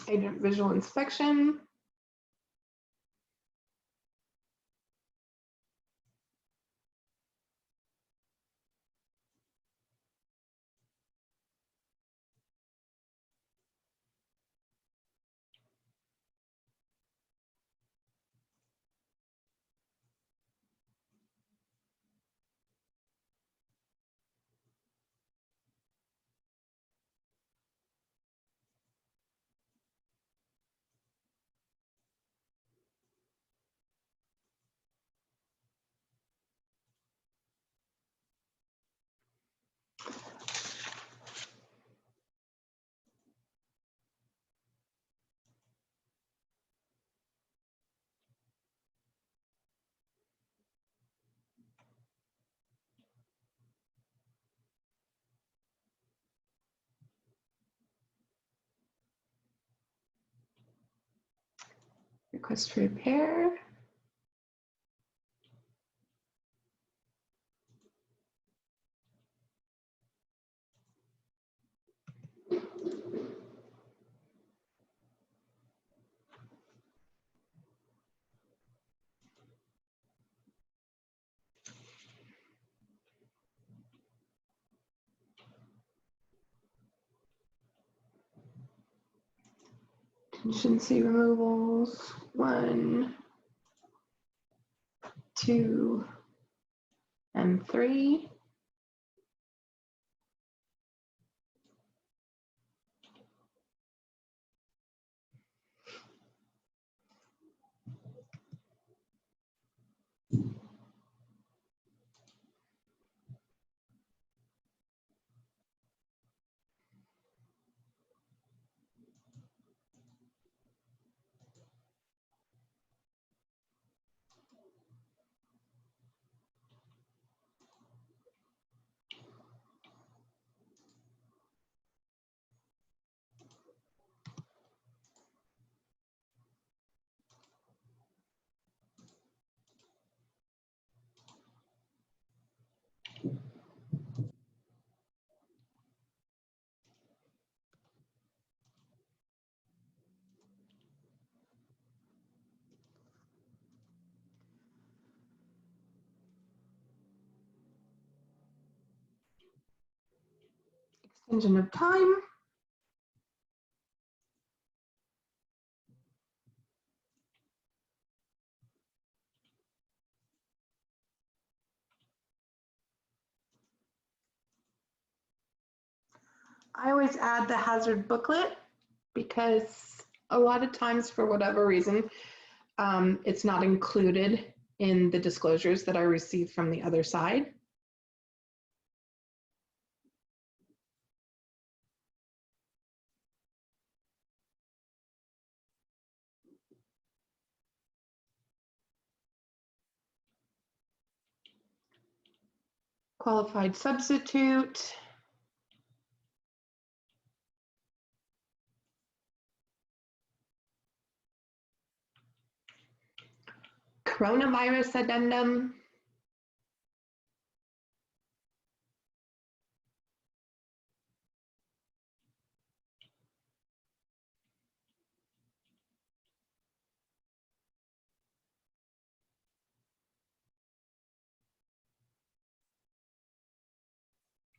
Agent visual inspection. Request for repair. Contingency removals, 1, 2, and 3. Extension of time. I always add the hazard booklet because a lot of times, for whatever reason, it's not included in the disclosures that I receive from the other side. Qualified substitute. Coronavirus addendum.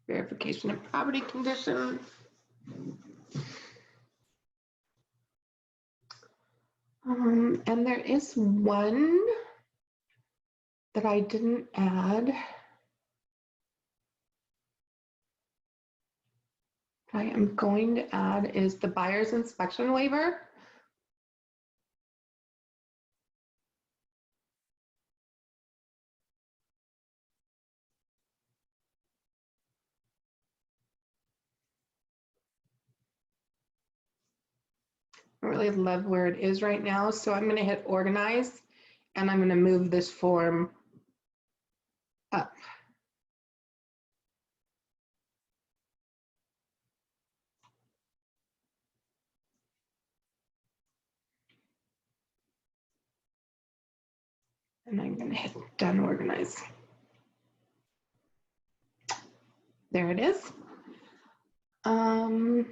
Verification of property conditions. And there is one that I didn't add. I am going to add is the buyer's inspection waiver. I really love where it is right now, so I'm going to hit organize and I'm going to move this form up. And I'm going to hit done organize. There it is. Okay.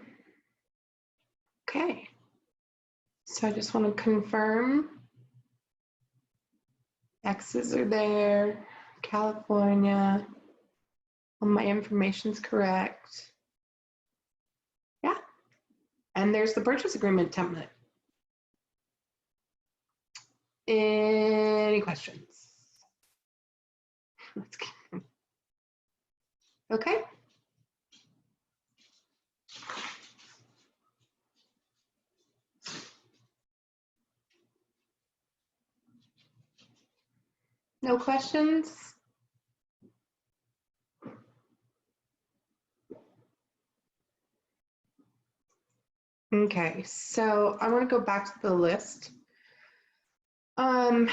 So I just want to confirm X's are there, California, all my information's correct. Yeah. And there's the purchase agreement template. Any questions? Okay. No questions? Okay, so I want to go back to the list. I'm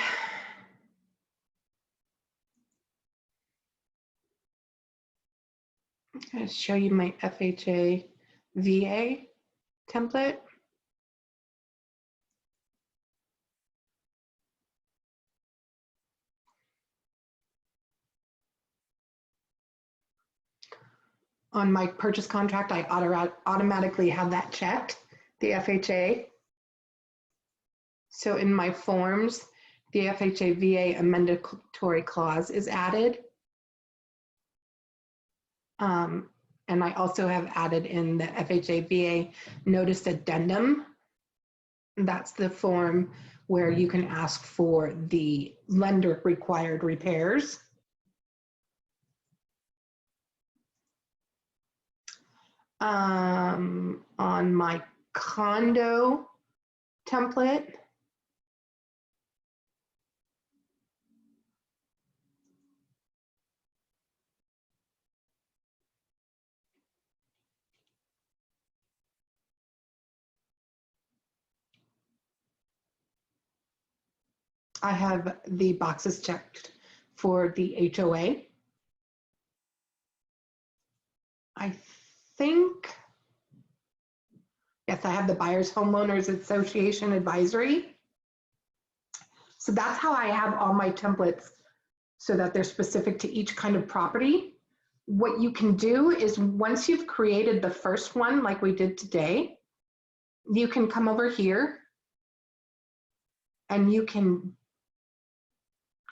going to show you my FHA VA template. On my purchase contract, I automatically have that checked, the FHA. So in my forms, the FHA VA amendatory clause is added. And I also have added in the FHA VA notice addendum. That's the form where you can ask for the lender required repairs. On my condo template, I have the boxes checked for the HOA. I think, yes, I have the Buyers Homeowners Association Advisory. So that's how I have all my templates so that they're specific to each kind of property. What you can do is once you've created the first one, like we did today, you can come over here and you can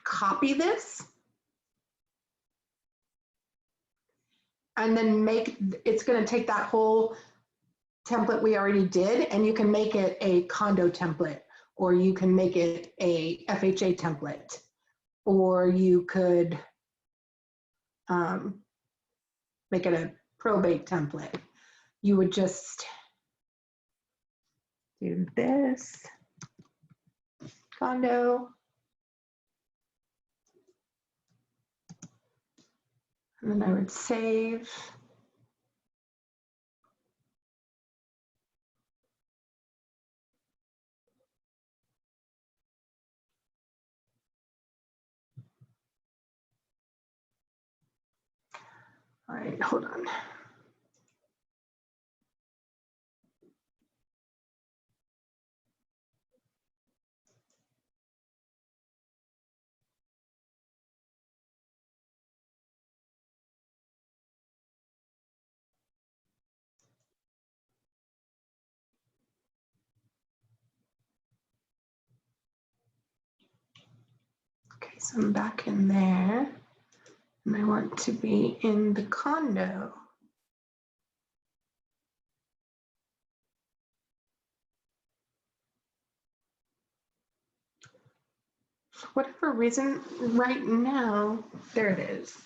copy this and then it's going to take that whole template we already did and you can make it a condo template, or you can make it a FHA template, or you could make it a probate template. You would just do this, condo, and then I would save. All right, hold on. Okay, so I'm back in there and I want to be in the condo. For whatever reason, right now, there it is.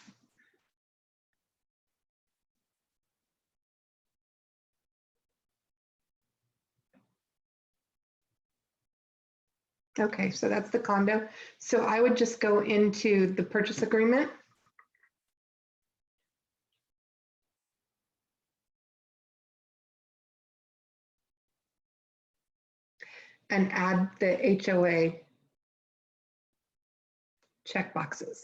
Okay, so that's the condo. So I would just go into the purchase agreement. And add the HOA checkboxes.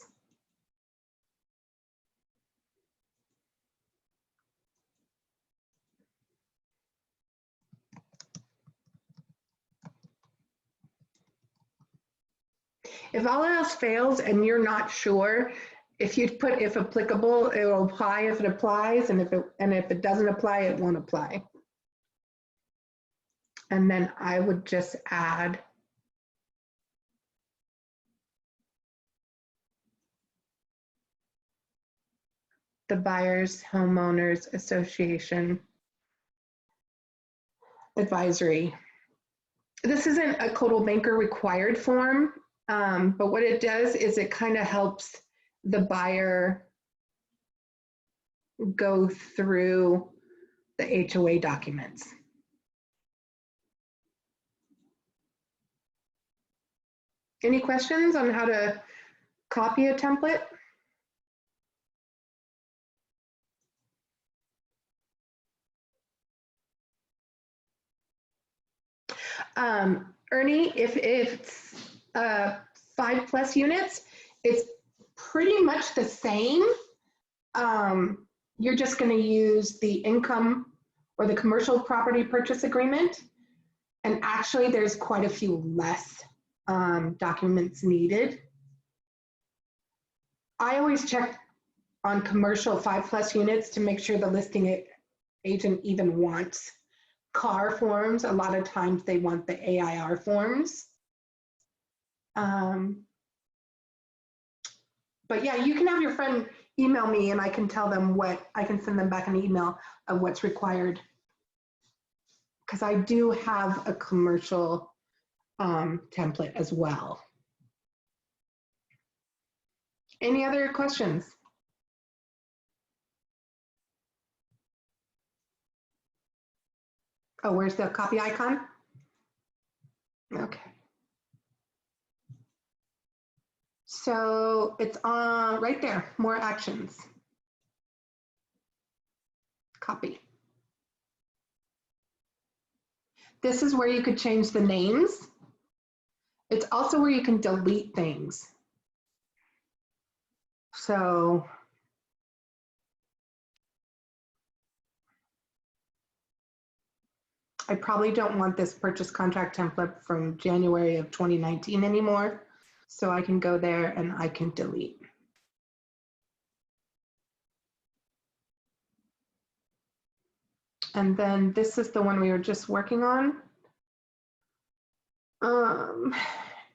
If all else fails and you're not sure, if you put if applicable, it will apply if it applies, and if it doesn't apply, it won't apply. And then I would just add the Buyers Homeowners Association advisory. This isn't a Coldwell Banker required form, but what it does is it kind of helps the buyer go through the HOA documents. Any questions on how to copy a template? Ernie, if it's 5+ units, it's pretty much the same. You're just going to use the income or the commercial property purchase agreement. And actually, there's quite a few less documents needed. I always check on commercial 5+ units to make sure the listing agent even wants CAR forms. A lot of times they want the AIR forms. But yeah, you can have your friend email me and I can tell them I can send them back an email of what's required. Because I do have a commercial template as well. Any other questions? Oh, where's the copy icon? Okay. So it's on right there, more actions. Copy. This is where you could change the names. It's also where you can delete things. So I probably don't want this purchase contract template from January of 2019 anymore. So I can go there and I can delete. And then this is the one we were just working on.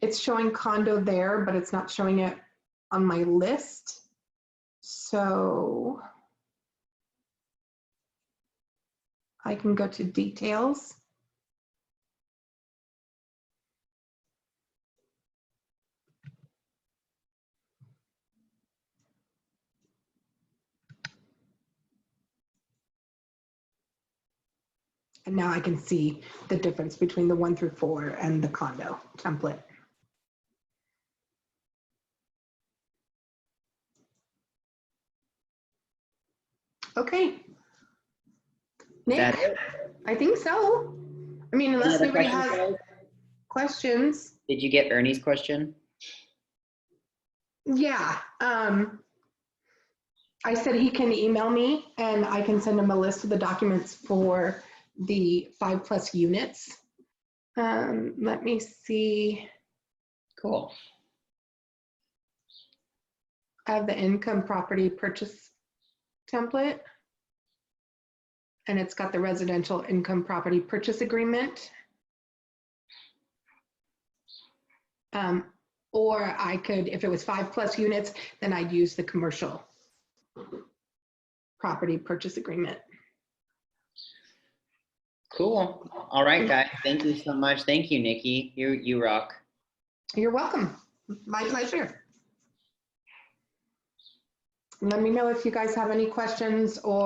It's showing condo there, but it's not showing it on my list. So I can go to details. And now I can see the difference between the 1 through 4 and the condo template. Okay. Nick, That it? I think so. I mean, unless Any other anybody questions, has guys? questions. Did you get Ernie's question? Yeah. I said he can email me and I can send him a list of the documents for the 5+ units. Let me see. Cool. I have the income property purchase template. And it's got the residential income property purchase agreement. Or I could, if it was 5+ units, then I'd use the commercial property purchase agreement. Cool. All right, guys. Thank you so much. Thank you, Nikki. You rock. You're welcome. My pleasure. Let me know if you guys have any questions or